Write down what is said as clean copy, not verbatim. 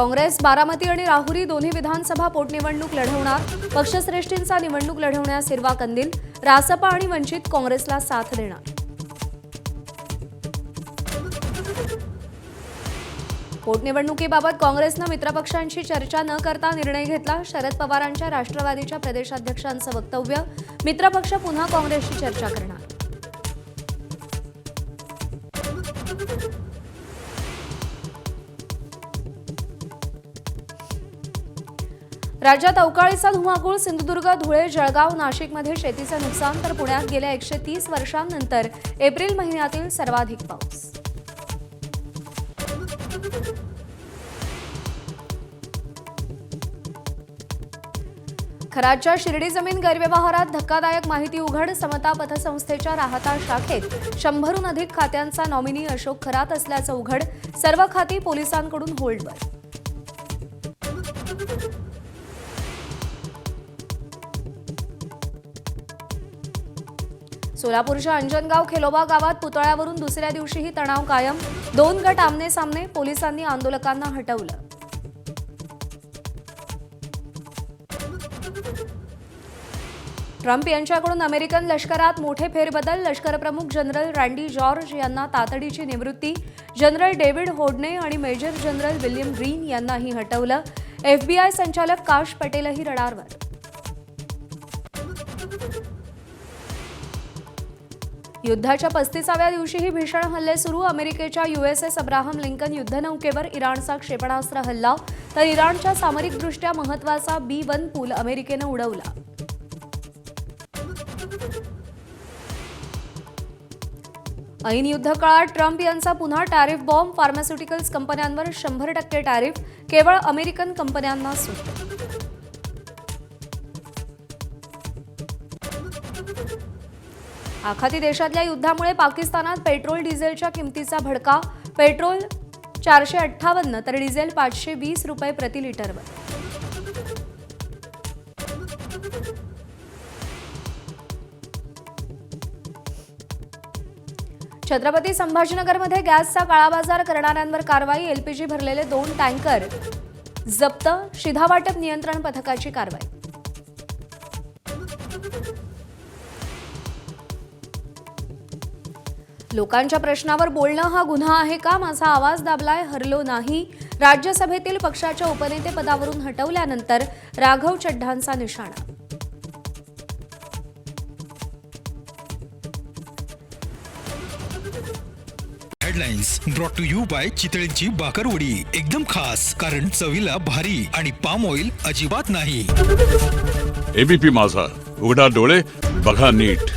काँग्रेस बारामती आणि राहुरी दोन्ही विधानसभा पोटनिवडणूक लढवणार। पक्षश्रेष्ठींचा निवडणूक लढवण्यास हिरवा कंदील। रासपा आणि वंचित काँग्रेसला साथ देणार। पोटनिवडणुकीबाबत काँग्रेसनं मित्रपक्षांशी चर्चा न करता निर्णय घेतला। शरद पवारांच्या राष्ट्रवादीच्या प्रदेशाध्यक्षांचं वक्तव्य, मित्रपक्ष पुन्हा काँग्रेसशी चर्चा करणार। राज्यात अवकाळीचा धुमाकूळ। सिंधुदुर्ग, धुळे, जळगाव, नाशिकमध्ये शेतीचं नुकसान, तर पुण्यात गेल्या 130 वर्षांनंतर एप्रिल महिन्यातील सर्वाधिक पाऊस। खराडच्या शिर्डी जमीन गैरव्यवहारात धक्कादायक माहिती उघड। समता पतसंस्थेच्या राहता शाखेत 100हून अधिक खात्यांचा नॉमिनी अशोक खरात असल्याचं उघड। सर्व खाती पोलिसांकडून होल्डवर। सोलापूरच्या अंजनगाव खेलोबा गावात पुतळ्यावरून दुसऱ्या दिवशीही तणाव कायम। 2 गट आमने सामने, पोलिसांनी आंदोलकांना हटवलं। ट्रम्प यांच्याकडून अमेरिकन लष्करात मोठे फेरबदल। लष्करप्रमुख जनरल रँडी जॉर्ज यांना तातडीची निवृत्ती। जनरल डेव्हिड होडने आणि मेजर जनरल विल्यम ग्रीन यांनाही हटवलं। FBI संचालक काश पटेलही रडारवर। युद्धाच्या 35व्या दिवशीही भीषण हल्ले सुरू। अमेरिकेच्या USS अब्राहम लिंकन युद्धनौकेवर इराणचा क्षेपणास्त्र हल्ला, तर इराणच्या सामरिकदृष्ट्या महत्त्वाचा B-1 पूल अमेरिकेनं उडवला। ऐन युद्धकाळात ट्रम्प यांचा पुन्हा टॅरिफ बॉम्ब। फार्मास्युटिकल्स कंपन्यांवर 100% टॅरिफ, केवळ अमेरिकन कंपन्यांना सूट। आखाती देशातल्या युद्धामुळे पाकिस्तानात पेट्रोल डिझेलच्या किमतीचा भडका। पेट्रोल 458 तर डिझेल 520 रुपये प्रति लिटरवर। छत्रपती संभाजीनगरमध्ये गॅसचा काळाबाजार करणाऱ्यांवर कारवाई। LPG भरलेले 2 टँकर जप्त। शिधावाटप नियंत्रण पथकाची कारवाई। लोकांच्या प्रश्नावर बोलणं हा गुन्हा आहे का? माझा आवाज दाबलाय, हरलो नाही। राज्यसभेतील पक्षाच्या उपनेतेपदावरून हटवल्यानंतर राघव चड्ढांचा निशाणा। Headlines brought to you by चितळेंची बाकरवडी। एकदम खास, कारण चवीला भारी आणि पाम ऑइल अजिबात नाही। ABP माझा, उघडा डोळे बघा नीट।